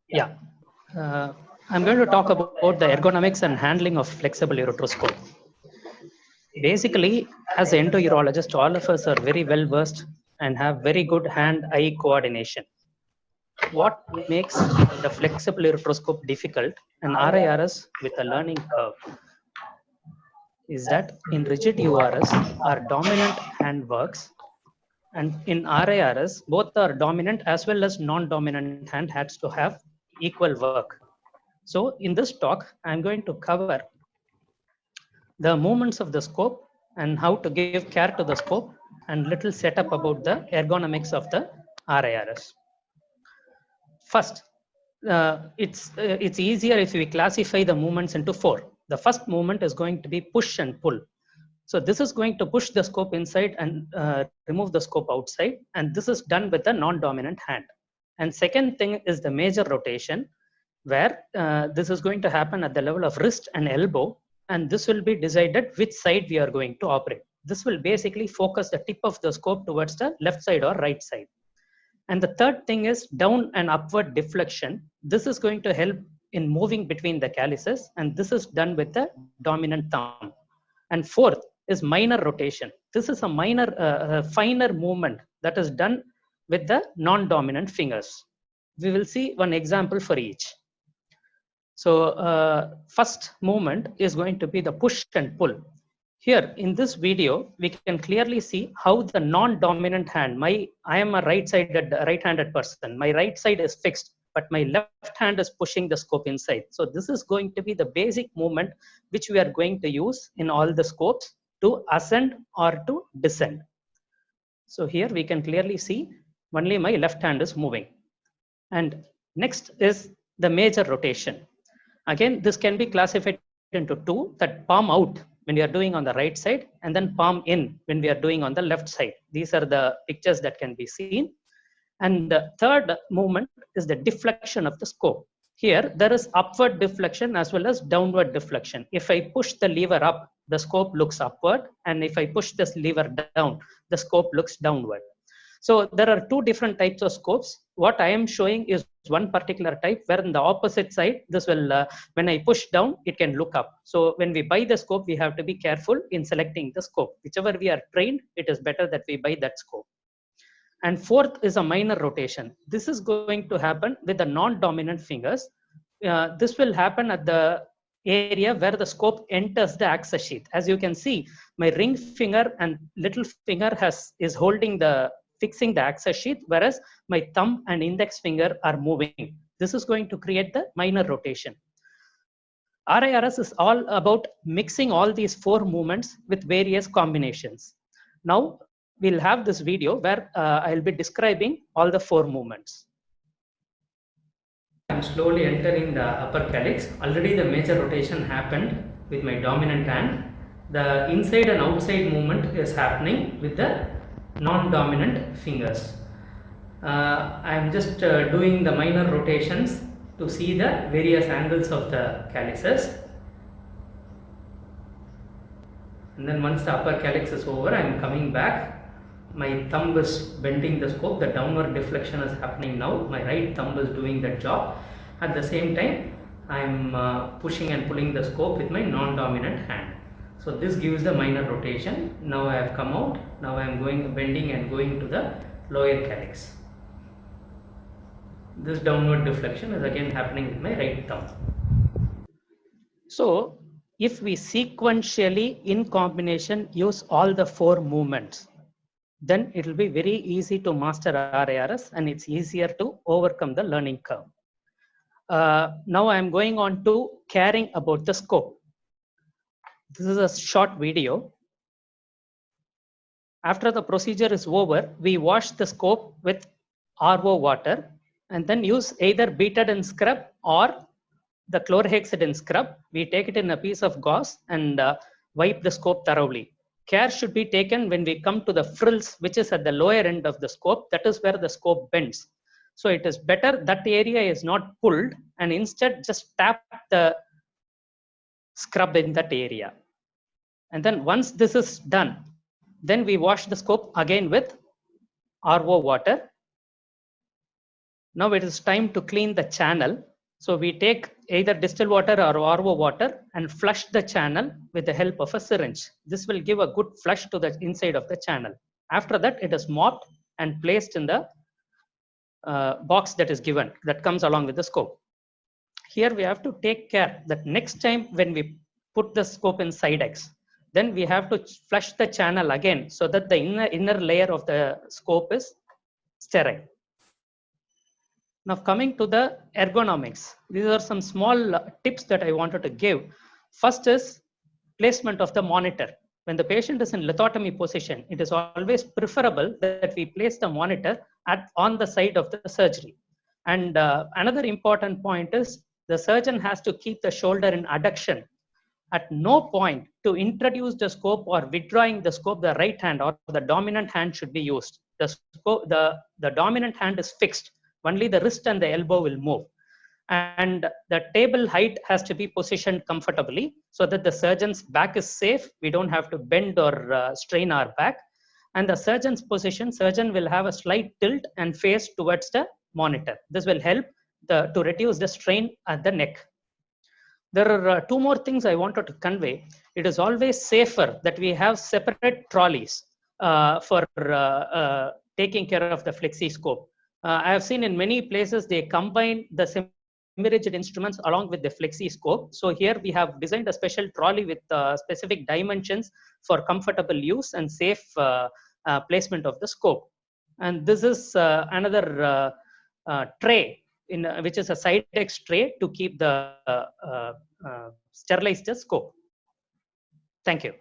Yeah. I'm going to talk about the ergonomics and handling of flexible ureteroscope. Basically, as an endourologist, all of us are very well versed and have very good hand-eye coordination. What makes the flexible ureteroscope difficult and RIRS with a learning curve is that in rigid URS, our dominant hand works, and in RIRS, both our dominant as well as non-dominant hand has to have equal work. So in this talk, I'm going to cover the movements of the scope and how to give care to the scope and little setup about the ergonomics of the RIRS. First, it's easier if we classify the movements into four. The first movement is going to be push and pull. So this is going to push the scope inside and remove the scope outside. And this is done with the non-dominant hand. And second thing is the major rotation, where this is going to happen at the level of wrist and elbow. And this will be decided which side we are going to operate. This will basically focus the tip of the scope towards the left side or right side. And the third thing is down and upward deflection. This is going to help in moving between the calyces. And this is done with the dominant thumb. And fourth is minor rotation. This is a minor, finer movement that is done with the non-dominant fingers. We will see one example for each. So first movement is going to be the push and pull. Here in this video, we can clearly see how the non-dominant hand, I am a right-handed person. My right side is fixed, but my left hand is pushing the scope inside. So this is going to be the basic movement which we are going to use in all the scopes to ascend or to descend. So here we can clearly see only my left hand is moving. And next is the major rotation. Again, this can be classified into two, that palm out when we are doing on the right side and then palm in when we are doing on the left side. These are the pictures that can be seen. And the third movement is the deflection of the scope. Here, there is upward deflection as well as downward deflection. If I push the lever up, the scope looks upward. And if I push this lever down, the scope looks downward. So there are two different types of scopes. What I am showing is one particular type, where in the opposite side, this will, when I push down, it can look up. So when we buy the scope, we have to be careful in selecting the scope. Whichever we are trained, it is better that we buy that scope. And fourth is a minor rotation. This is going to happen with the non-dominant fingers. This will happen at the area where the scope enters the access sheath. As you can see, my ring finger and little finger is holding fixing the access sheath, whereas my thumb and index finger are moving. This is going to create the minor rotation. RIRS is all about mixing all these four movements with various combinations. Now, we'll have this video where I'll be describing all the four movements. I'm slowly entering the upper calyx. Already the major rotation happened with my dominant hand. The inside and outside movement is happening with the non-dominant fingers. I'm just doing the minor rotations to see the various angles of the calyces. And then once the upper calyx is over, I'm coming back. My thumb is bending the scope. The downward deflection is happening now. My right thumb is doing that job. At the same time, I'm pushing and pulling the scope with my non-dominant hand. So this gives the minor rotation. Now I have come out. Now I am bending and going to the lower calyx. This downward deflection is again happening with my right thumb. So if we sequentially in combination use all the four movements, then it will be very easy to master RIRS and it's easier to overcome the learning curve. Now I am going on to caring about the scope. This is a short video. After the procedure is over, we wash the scope with RO water and then use either betadine scrub or the chlorhexidine scrub. We take it in a piece of gauze and wipe the scope thoroughly. Care should be taken when we come to the frills, which is at the lower end of the scope. That is where the scope bends. So it is better that area is not pulled and instead just tap the scrub in that area. And then once this is done, then we wash the scope again with RO water. Now it is time to clean the channel. So we take either distilled water or RO water and flush the channel with the help of a syringe. This will give a good flush to the inside of the channel. After that, it is mopped and placed in the box that is given, that comes along with the scope. Here we have to take care that next time when we put the scope in Sidex, then we have to flush the channel again so that the inner layer of the scope is sterile. Now coming to the ergonomics, these are some small tips that I wanted to give. First is placement of the monitor. When the patient is in lithotomy position, it is always preferable that we place the monitor on the side of the surgery. And another important point is the surgeon has to keep the shoulder in adduction. At no point to introduce the scope or withdrawing the scope, the right hand or the dominant hand should be used. The dominant hand is fixed. Only the wrist and the elbow will move. And the table height has to be positioned comfortably so that the surgeon's back is safe. We don't have to bend or strain our back. And the surgeon's position, surgeon will have a slight tilt and face towards the monitor. This will help to reduce the strain at the neck. There are two more things I wanted to convey. It is always safer that we have separate trolleys for taking care of the flexi-scope. I have seen in many places they combine the semi-rigid instruments along with the flexi-scope. So here we have designed a special trolley with specific dimensions for comfortable use and safe placement of the scope. And this is another tray, which is a Sidex tray to keep the sterilized scope. Thank you.